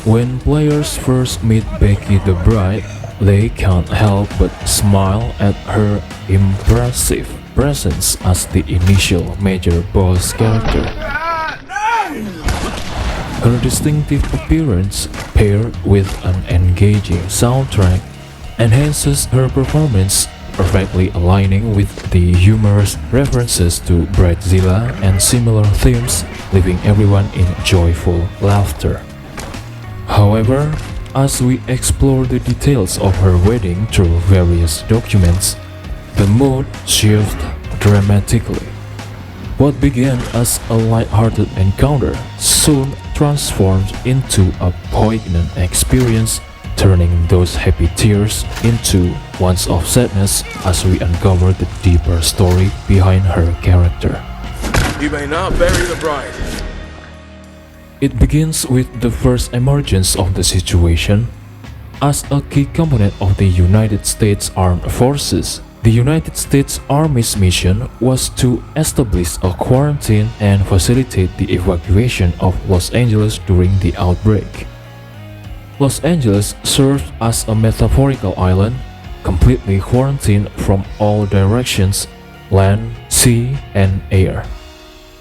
When players first meet Becki the Bride, they can't help but smile at her impressive presence as the initial major boss character. Her distinctive appearance, paired with an engaging soundtrack, enhances her performance, perfectly aligning with the humorous references to Reezzhaa and similar themes, leaving everyone in joyful laughter. However, as we explore the details of her wedding through various documents, the mood shifts dramatically. What began as a light-hearted encounter soon transformed into a poignant experience, turning those happy tears into ones of sadness as we uncover the deeper story behind her character. You may not bury the bride. It begins with the first emergence of the situation. As a key component of the United States Armed Forces, the United States Army's mission was to establish a quarantine and facilitate the evacuation of Los Angeles during the outbreak. Los Angeles served as a metaphorical island, completely quarantined from all directions, land, sea, and air.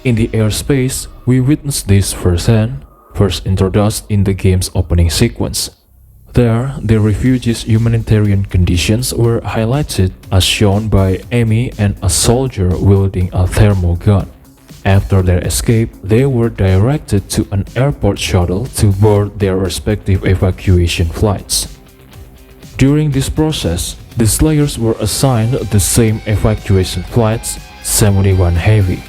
In the airspace, we witnessed this firsthand, first introduced in the game's opening sequence. There, the refugees' humanitarian conditions were highlighted as shown by Amy and a soldier wielding a thermal gun. After their escape, they were directed to an airport shuttle to board their respective evacuation flights. During this process, the Slayers were assigned the same evacuation flights, 71 Heavy.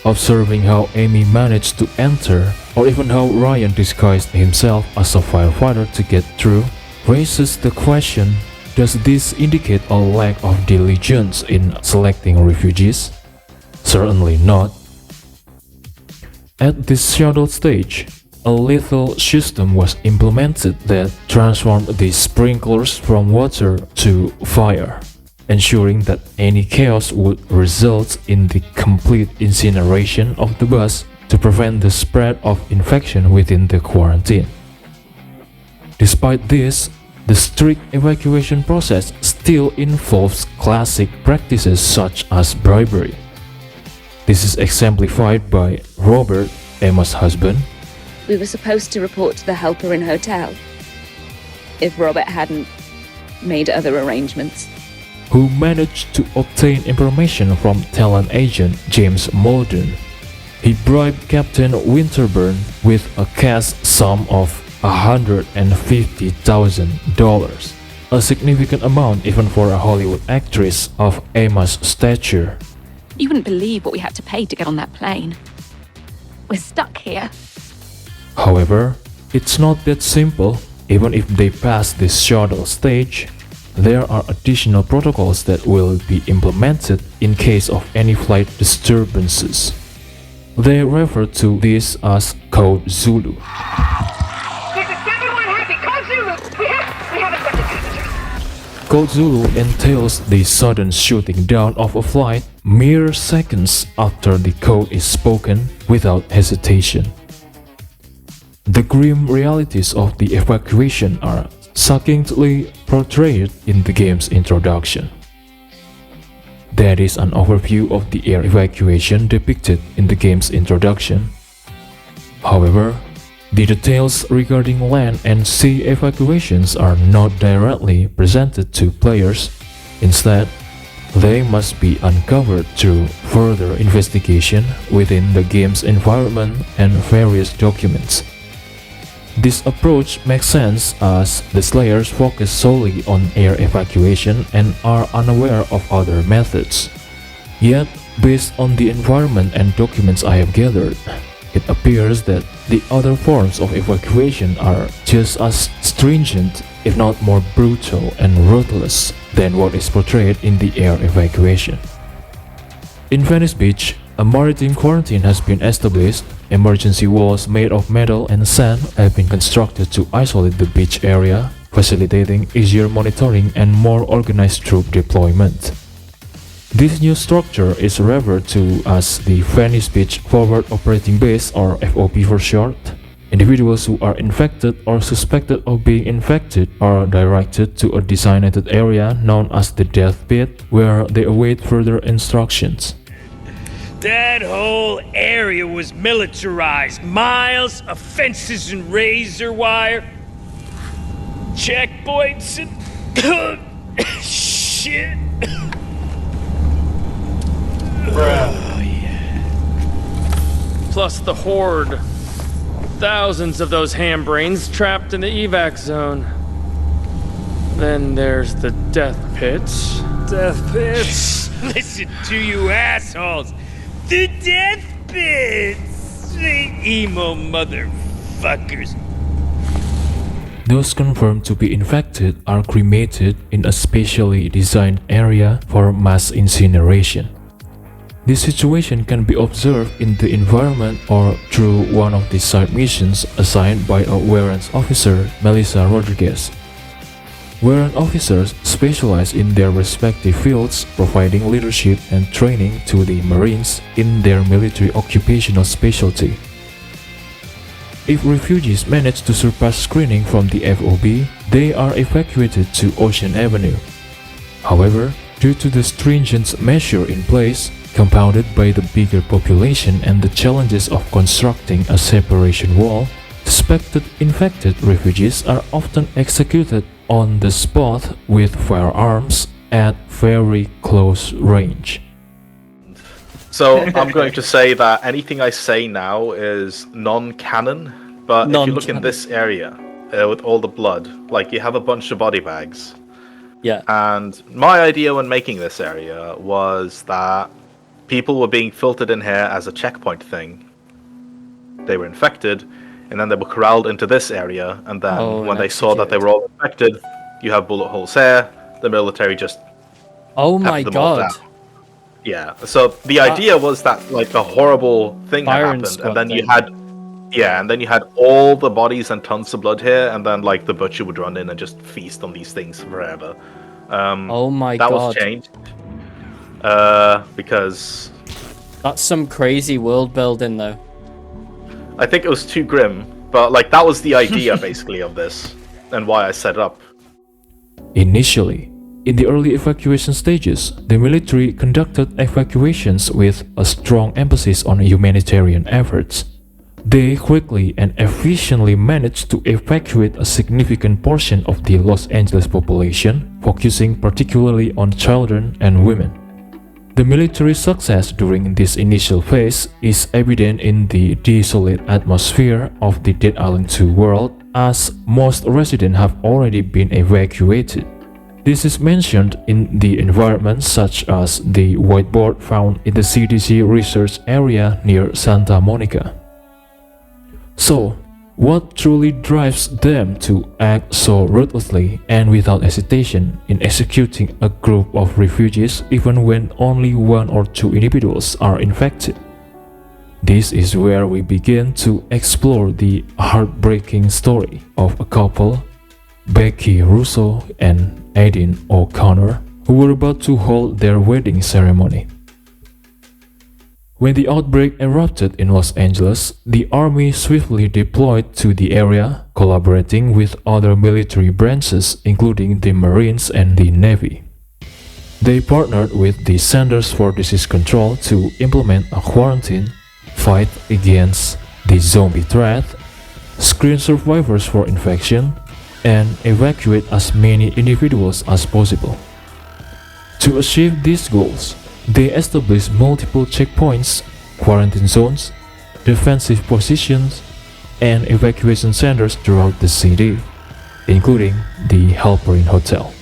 Observing how Amy managed to enter, or even how Ryan disguised himself as a firefighter to get through, raises the question, does this indicate a lack of diligence in selecting refugees? Certainly not. At this shuttle stage, a lethal system was implemented that transformed the sprinklers from water to fire, ensuring that any chaos would result in the complete incineration of the bus to prevent the spread of infection within the quarantine. Despite this, the strict evacuation process still involves classic practices such as bribery. This is exemplified by Robert, Emma's husband. We were supposed to report to the Halperin hotel if Robert hadn't made other arrangements. Who managed to obtain information from talent agent James Muldoon. He bribed Captain Winterburn with a cash sum of $150,000, a significant amount even for a Hollywood actress of Emma's stature. You wouldn't believe what we had to pay to get on that plane. We're stuck here. However, it's not that simple. Even if they pass this shuttle stage, there are additional protocols that will be implemented in case of any flight disturbances. They refer to this as Code Zulu. This is 71 Happy. Code Zulu. We have accepted passengers. Code Zulu entails the sudden shooting down of a flight mere seconds after the code is spoken without hesitation. The grim realities of the evacuation are succinctly portrayed in the game's introduction. That is an overview of the air evacuation depicted in the game's introduction. However, the details regarding land and sea evacuations are not directly presented to players. Instead, they must be uncovered through further investigation within the game's environment and various documents. This approach makes sense as the Slayers focus solely on air evacuation and are unaware of other methods. Yet, based on the environment and documents I have gathered, it appears that the other forms of evacuation are just as stringent, if not more brutal and ruthless, than what is portrayed in the air evacuation. In Venice Beach, a maritime quarantine has been established. Emergency walls made of metal and sand have been constructed to isolate the beach area, facilitating easier monitoring and more organized troop deployment. This new structure is referred to as the Venice Beach Forward Operating Base, or FOB for short. Individuals who are infected or suspected of being infected are directed to a designated area known as the Death Pit, where they await further instructions. That whole area was militarized. Miles of fences and razor wire. Checkpoints and... shit. Bruh. Oh, yeah. Plus the horde. Thousands of those ham-brains trapped in the evac zone. Then there's the death pits. Death pits? Listen to you assholes! The death pits! Emo motherfuckers. Those confirmed to be infected are cremated in a specially designed area for mass incineration. This situation can be observed in the environment or through one of the side missions assigned by a warrant officer, Melissa Rodriguez. Warrant officers specialize in their respective fields, providing leadership and training to the Marines in their military occupational specialty. If refugees manage to surpass screening from the FOB, they are evacuated to Ocean Avenue. However, due to the stringent measure in place, compounded by the bigger population and the challenges of constructing a separation wall, suspected infected refugees are often executed on the spot with firearms at very close range. So I'm going to say that anything I say now is non-canon, but if you look in this area with all the blood, like you have a bunch of body bags. Yeah. And my idea when making this area was that people were being filtered in here as a checkpoint thing. They were infected, and then they were corralled into this area, and then when they saw that they were all infected, you have bullet holes here, the military just... Oh my god. Yeah, so the idea was that like a horrible thing had happened, and then you had... Yeah, and then you had all the bodies and tons of blood here, and then like the butcher would run in and just feast on these things forever. Oh my god. That was changed. Because... That's some crazy world building though. I think it was too grim, but like that was the idea basically of this, and why I set it up. Initially, in the early evacuation stages, the military conducted evacuations with a strong emphasis on humanitarian efforts. They quickly and efficiently managed to evacuate a significant portion of the Los Angeles population, focusing particularly on children and women. The military success during this initial phase is evident in the desolate atmosphere of the Dead Island 2 world, as most residents have already been evacuated. This is mentioned in the environments such as the whiteboard found in the CDC research area near Santa Monica. So, what truly drives them to act so ruthlessly and without hesitation in executing a group of refugees even when only one or two individuals are infected? This is where we begin to explore the heartbreaking story of a couple, Becki Russo and Aiden O'Connor, who were about to hold their wedding ceremony. When the outbreak erupted in Los Angeles, the army swiftly deployed to the area, collaborating with other military branches including the Marines and the Navy. They partnered with the Centers for Disease Control to implement a quarantine, fight against the zombie threat, screen survivors for infection, and evacuate as many individuals as possible. To achieve these goals, they established multiple checkpoints, quarantine zones, defensive positions, and evacuation centers throughout the city, including the Halperin Hotel.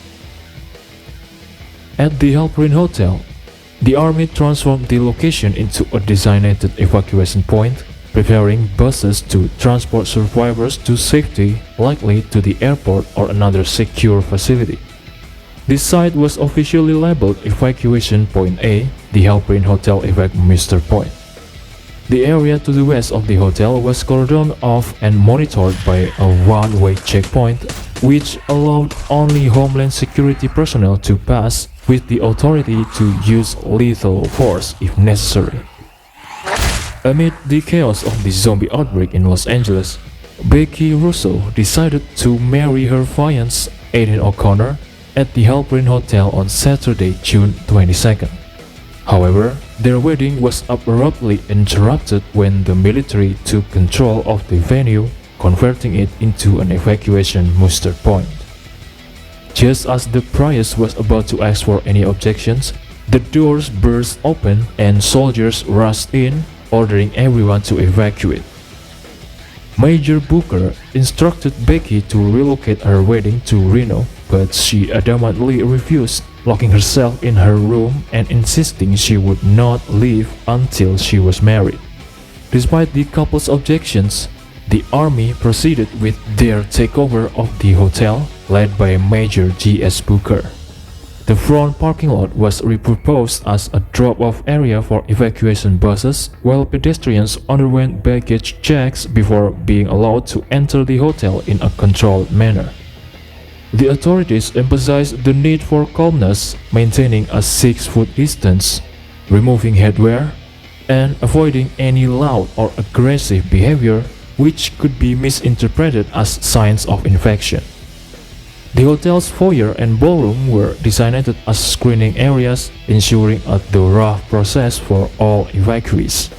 At the Halperin Hotel, the army transformed the location into a designated evacuation point, preparing buses to transport survivors to safety, likely to the airport or another secure facility. This site was officially labeled Evacuation Point A, the Halperin Hotel Evac Muster Point. The area to the west of the hotel was cordoned off and monitored by a one-way checkpoint, which allowed only Homeland Security personnel to pass, with the authority to use lethal force if necessary. Amid the chaos of the zombie outbreak in Los Angeles, Becki Russo decided to marry her fiancé, Aiden O'Connor, at the Halperin Hotel on Saturday, June 22nd. However, their wedding was abruptly interrupted when the military took control of the venue, converting it into an evacuation muster point. Just as the priest was about to ask for any objections, the doors burst open and soldiers rushed in, ordering everyone to evacuate. Major Booker instructed Becki to relocate her wedding to Reno, but she adamantly refused, locking herself in her room and insisting she would not leave until she was married. Despite the couple's objections, the army proceeded with their takeover of the hotel, led by Major G.S. Booker. The front parking lot was repurposed as a drop-off area for evacuation buses, while pedestrians underwent baggage checks before being allowed to enter the hotel in a controlled manner. The authorities emphasized the need for calmness, maintaining a 6-foot distance, removing headwear, and avoiding any loud or aggressive behavior which could be misinterpreted as signs of infection. The hotel's foyer and ballroom were designated as screening areas, ensuring a thorough process for all evacuees.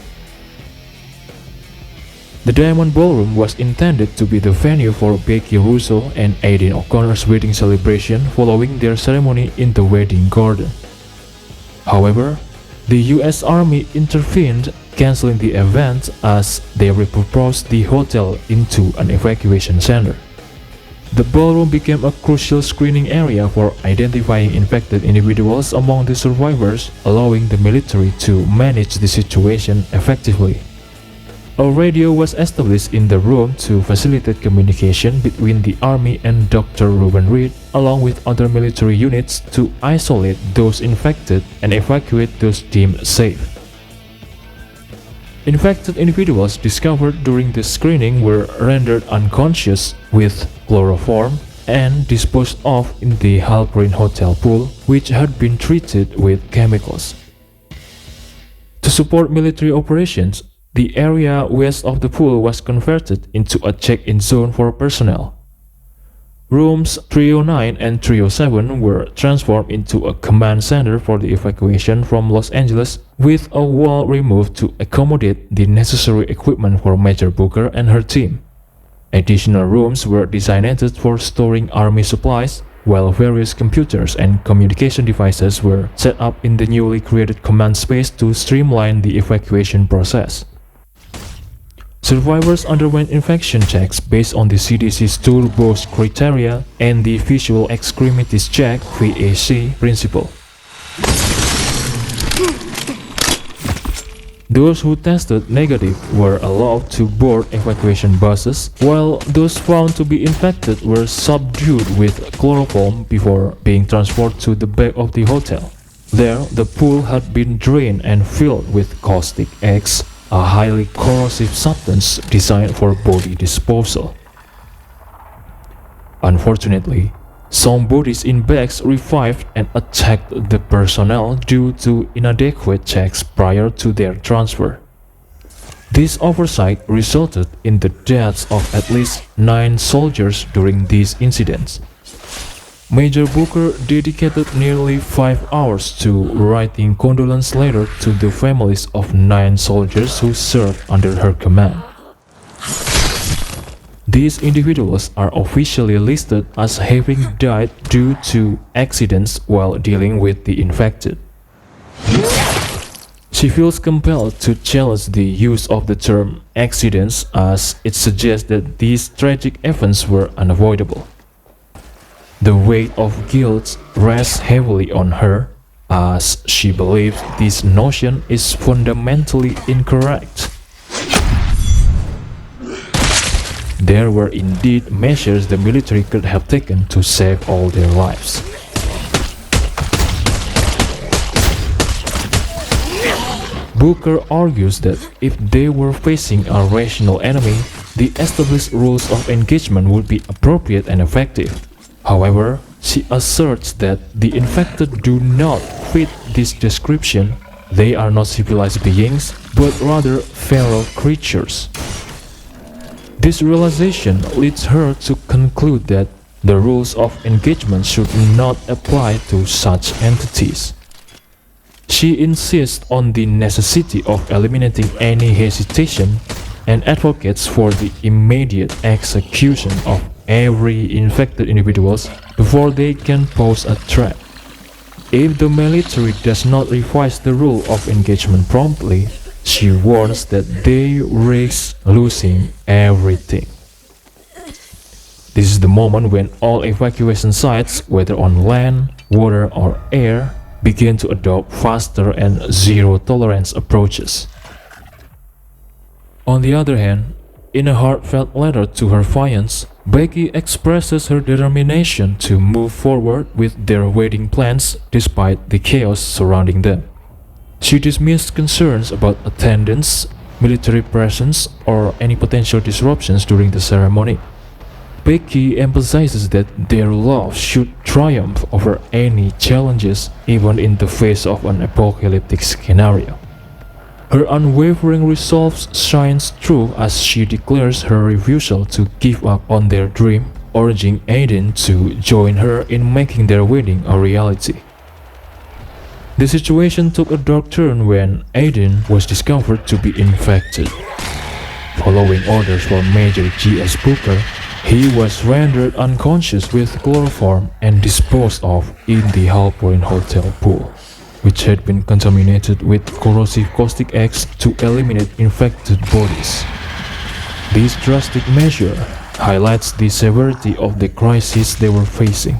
The Diamond Ballroom was intended to be the venue for Becki Russo and Aiden O'Connor's wedding celebration following their ceremony in the wedding garden. However, the US Army intervened, canceling the event as they repurposed the hotel into an evacuation center. The ballroom became a crucial screening area for identifying infected individuals among the survivors, allowing the military to manage the situation effectively. A radio was established in the room to facilitate communication between the army and Dr. Ruben Reed, along with other military units to isolate those infected and evacuate those deemed safe. Infected individuals discovered during the screening were rendered unconscious with chloroform and disposed of in the Halperin Hotel pool, which had been treated with chemicals. To support military operations, the area west of the pool was converted into a check-in zone for personnel. Rooms 309 and 307 were transformed into a command center for the evacuation from Los Angeles, with a wall removed to accommodate the necessary equipment for Major Booker and her team. Additional rooms were designated for storing army supplies, while various computers and communication devices were set up in the newly created command space to streamline the evacuation process. Survivors underwent infection checks based on the CDC's toolbox criteria and the Visual Extremities Check (VAC) principle. Those who tested negative were allowed to board evacuation buses, while those found to be infected were subdued with chloroform before being transported to the back of the hotel. There, the pool had been drained and filled with caustic eggs, a highly corrosive substance designed for body disposal. Unfortunately, some bodies in bags revived and attacked the personnel due to inadequate checks prior to their transfer. This oversight resulted in the deaths of at least 9 soldiers during these incidents. Major Booker dedicated nearly 5 hours to writing condolence letters to the families of 9 soldiers who served under her command. These individuals are officially listed as having died due to accidents while dealing with the infected. She feels compelled to challenge the use of the term accidents, as it suggests that these tragic events were unavoidable. The weight of guilt rests heavily on her, as she believes this notion is fundamentally incorrect. There were indeed measures the military could have taken to save all their lives. Booker argues that if they were facing a rational enemy, the established rules of engagement would be appropriate and effective. However, she asserts that the infected do not fit this description. They are not civilized beings, but rather feral creatures. This realization leads her to conclude that the rules of engagement should not apply to such entities. She insists on the necessity of eliminating any hesitation and advocates for the immediate execution of every infected individuals before they can pose a threat. If the military does not revise the rule of engagement promptly, she warns that they risk losing everything. This is the moment when all evacuation sites, whether on land, water or air, begin to adopt faster and zero-tolerance approaches. On the other hand, in a heartfelt letter to her fiancé, Becki expresses her determination to move forward with their wedding plans despite the chaos surrounding them. She dismissed concerns about attendance, military presence, or any potential disruptions during the ceremony. Becki emphasizes that their love should triumph over any challenges, even in the face of an apocalyptic scenario. Her unwavering resolve shines through as she declares her refusal to give up on their dream, urging Aiden to join her in making their wedding a reality. The situation took a dark turn when Aiden was discovered to be infected. Following orders from Major G.S. Booker, he was rendered unconscious with chloroform and disposed of in the Halperin hotel pool, which had been contaminated with corrosive caustic eggs to eliminate infected bodies. This drastic measure highlights the severity of the crisis they were facing.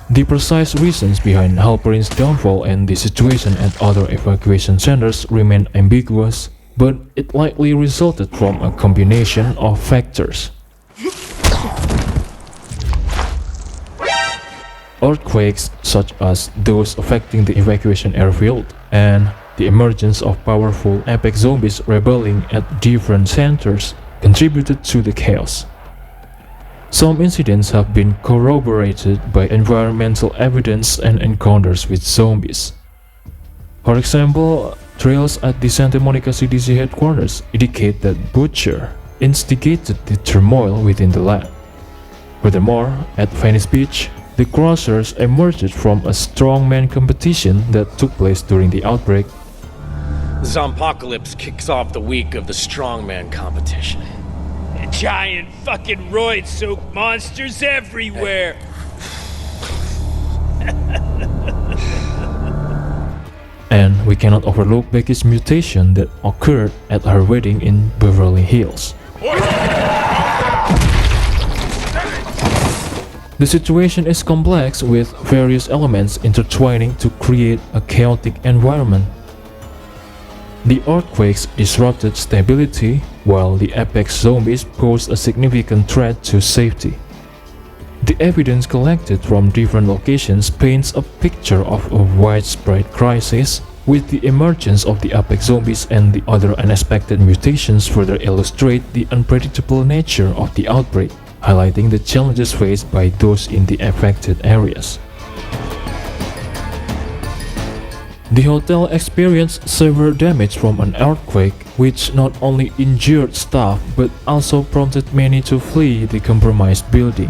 The precise reasons behind Halperin's downfall and the situation at other evacuation centers remain ambiguous, but it likely resulted from a combination of factors. Earthquakes such as those affecting the evacuation airfield and the emergence of powerful apex zombies rebelling at different centers contributed to the chaos. Some incidents have been corroborated by environmental evidence and encounters with zombies. For example, trails at the Santa Monica CDC headquarters indicate that Butcher instigated the turmoil within the lab. Furthermore, at Venice Beach, the Crossers emerged from a strongman competition that took place during the outbreak. Zompocalypse kicks off the week of the strongman competition. Giant fucking roid-soaked monsters everywhere! And we cannot overlook Becki's mutation that occurred at her wedding in Beverly Hills. The situation is complex with various elements intertwining to create a chaotic environment. The earthquakes disrupted stability, while the apex zombies posed a significant threat to safety. The evidence collected from different locations paints a picture of a widespread crisis, with the emergence of the apex zombies and the other unexpected mutations further illustrate the unpredictable nature of the outbreak, highlighting the challenges faced by those in the affected areas. The hotel experienced severe damage from an earthquake, which not only injured staff but also prompted many to flee the compromised building.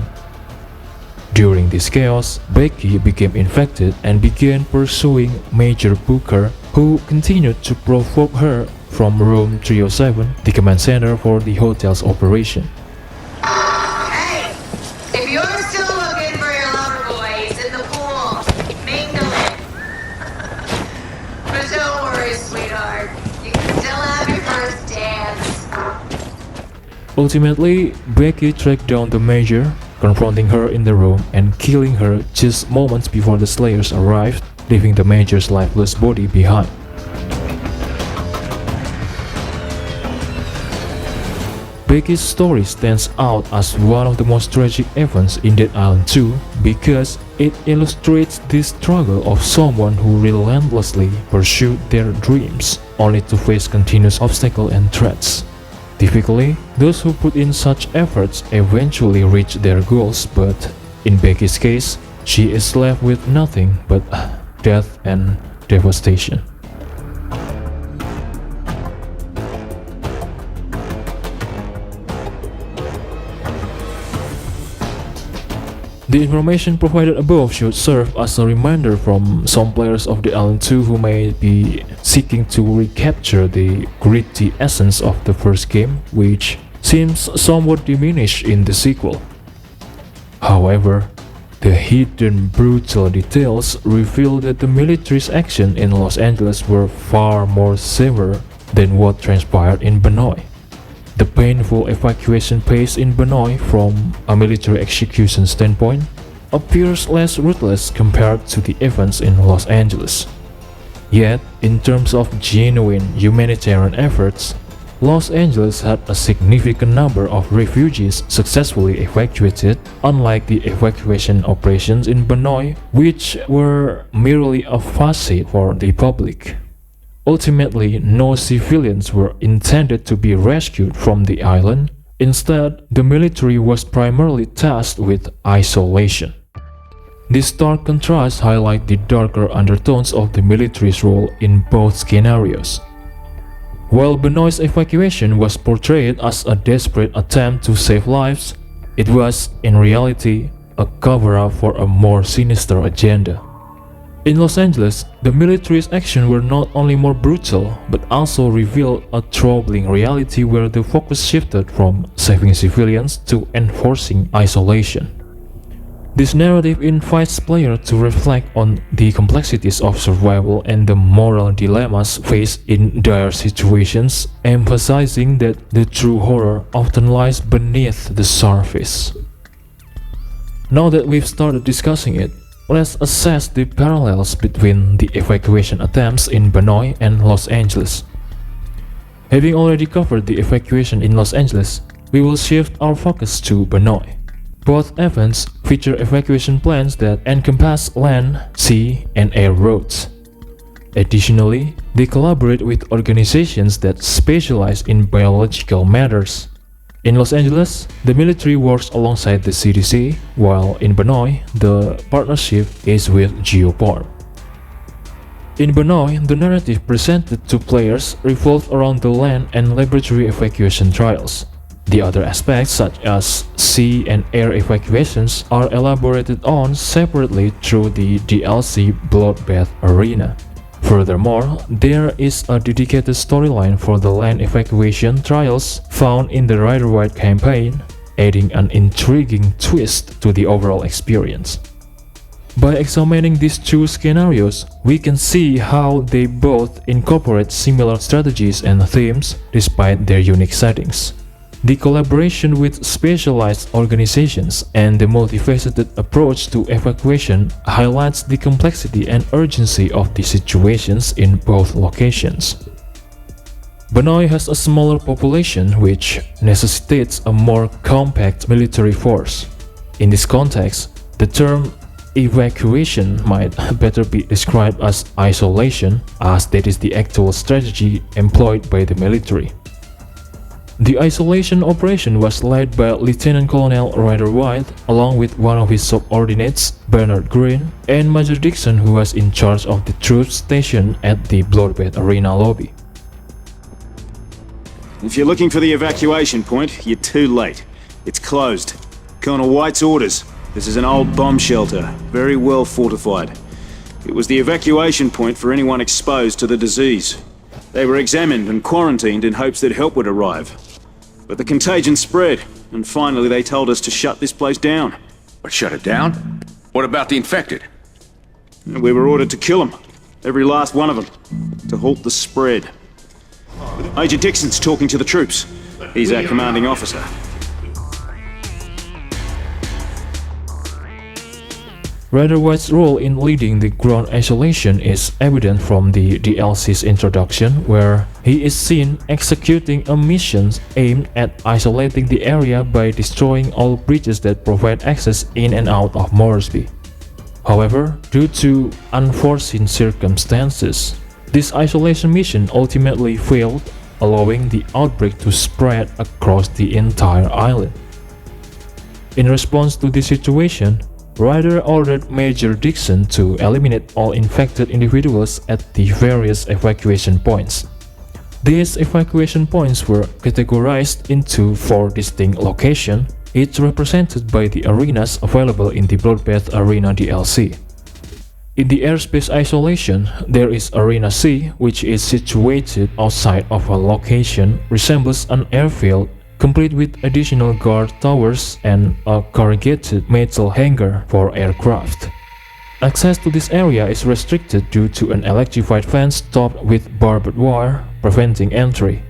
During this chaos, Becki became infected and began pursuing Major Booker, who continued to provoke her from room 307, the command center for the hotel's operation. Hey! If you're still looking for your lover boy, he's in the pool. Mingling. But don't worry, sweetheart. You can still have your first dance. Ultimately, Becki tracked down the Major, confronting her in the room and killing her just moments before the Slayers arrived, leaving the Major's lifeless body behind. Becki's story stands out as one of the most tragic events in Dead Island 2 because it illustrates the struggle of someone who relentlessly pursued their dreams, only to face continuous obstacles and threats. Typically, those who put in such efforts eventually reach their goals, but in Becki's case, she is left with nothing but death and devastation. The information provided above should serve as a reminder from some players of the Island 2 who may be seeking to recapture the gritty essence of the first game, which seems somewhat diminished in the sequel. However, the hidden brutal details reveal that the military's action in Los Angeles were far more severe than what transpired in Banoi. The painful evacuation pace in Banoi from a military execution standpoint appears less ruthless compared to the events in Los Angeles. Yet, in terms of genuine humanitarian efforts, Los Angeles had a significant number of refugees successfully evacuated, unlike the evacuation operations in Banoi, which were merely a facade for the public. Ultimately, no civilians were intended to be rescued from the island. Instead, the military was primarily tasked with isolation. This stark contrast highlights the darker undertones of the military's role in both scenarios. While Benoit's evacuation was portrayed as a desperate attempt to save lives, it was, in reality, a cover-up for a more sinister agenda. In Los Angeles, the military's actions were not only more brutal, but also revealed a troubling reality where the focus shifted from saving civilians to enforcing isolation. This narrative invites players to reflect on the complexities of survival and the moral dilemmas faced in dire situations, emphasizing that the true horror often lies beneath the surface. Now that we've started discussing it, let's assess the parallels between the evacuation attempts in Banoi and Los Angeles. Having already covered the evacuation in Los Angeles, we will shift our focus to Banoi. Both events feature evacuation plans that encompass land, sea, and air roads. Additionally, they collaborate with organizations that specialize in biological matters. In Los Angeles, the military works alongside the CDC, while in Banoi, the partnership is with Geopark. In Banoi, the narrative presented to players revolved around the land and laboratory evacuation trials. The other aspects, such as sea and air evacuations, are elaborated on separately through the DLC Bloodbath Arena. Furthermore, there is a dedicated storyline for the land evacuation trials found in the Rider-Waite campaign, adding an intriguing twist to the overall experience. By examining these two scenarios, we can see how they both incorporate similar strategies and themes despite their unique settings. The collaboration with specialized organizations and the multifaceted approach to evacuation highlights the complexity and urgency of the situations in both locations. Banoi has a smaller population, which necessitates a more compact military force. In this context, the term evacuation might better be described as isolation, as that is the actual strategy employed by the military. The isolation operation was led by Lieutenant Colonel Rider-Waite along with one of his subordinates, Bernard Green, and Major Dixon, who was in charge of the troops stationed at the Bloodbath Arena lobby. If you're looking for the evacuation point, you're too late. It's closed. Colonel White's orders. This is an old bomb shelter, very well fortified. It was the evacuation point for anyone exposed to the disease. They were examined and quarantined in hopes that help would arrive. But the contagion spread, and finally they told us to shut this place down. What, shut it down? What about the infected? And we were ordered to kill them. Every last one of them. To halt the spread. Major Dixon's talking to the troops. He's our commanding officer. Rider-Waite's role in leading the ground isolation is evident from the DLC's introduction, where he is seen executing a mission aimed at isolating the area by destroying all bridges that provide access in and out of Moresby. However, due to unforeseen circumstances, this isolation mission ultimately failed, allowing the outbreak to spread across the entire island. In response to this situation, Ryder ordered Major Dixon to eliminate all infected individuals at the various evacuation points. These evacuation points were categorized into 4 distinct locations, It's represented by the arenas available in the Bloodbath Arena DLC. In the airspace isolation, there is Arena C, which is situated outside of a location resembles an airfield, complete with additional guard towers and a corrugated metal hangar for aircraft. Access to this area is restricted due to an electrified fence topped with barbed wire, preventing entry.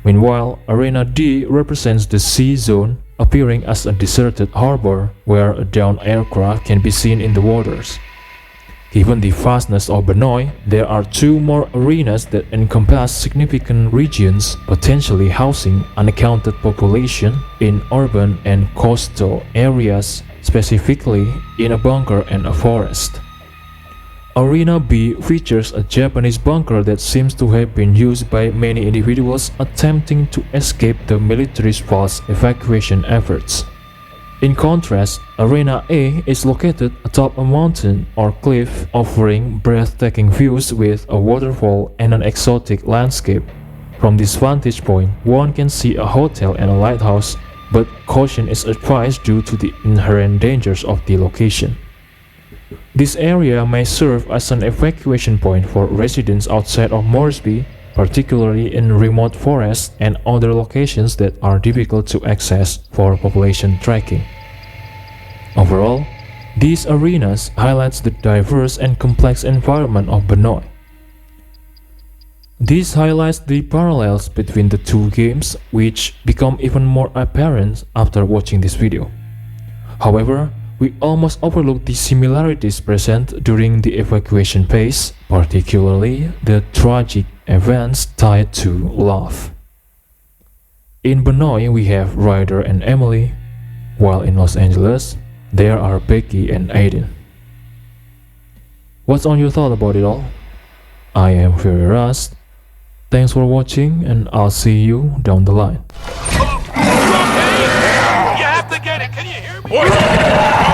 Meanwhile, Arena D represents the sea zone, appearing as a deserted harbor where a downed aircraft can be seen in the waters. Given the vastness of Banoi, there are two more arenas that encompass significant regions, potentially housing unaccounted population in urban and coastal areas, specifically in a bunker and a forest. Arena B features a Japanese bunker that seems to have been used by many individuals attempting to escape the military's false evacuation efforts. In contrast, Arena A is located atop a mountain or cliff, offering breathtaking views with a waterfall and an exotic landscape. From this vantage point, one can see a hotel and a lighthouse, but caution is advised due to the inherent dangers of the location. This area may serve as an evacuation point for residents outside of Moresby, particularly in remote forests and other locations that are difficult to access for population tracking. Overall, these arenas highlights the diverse and complex environment of Banoi. This highlights the parallels between the two games, which become even more apparent after watching this video. However, we almost overlook the similarities present during the evacuation phase, particularly the tragic events tied to love. In Banoi, we have Ryder and Emily, while in Los Angeles, there are Becki and Aiden. What's on your thought about it all? I am Fury Rust. Thanks for watching, and I'll see you down the line. You have to get it. Can you hear me?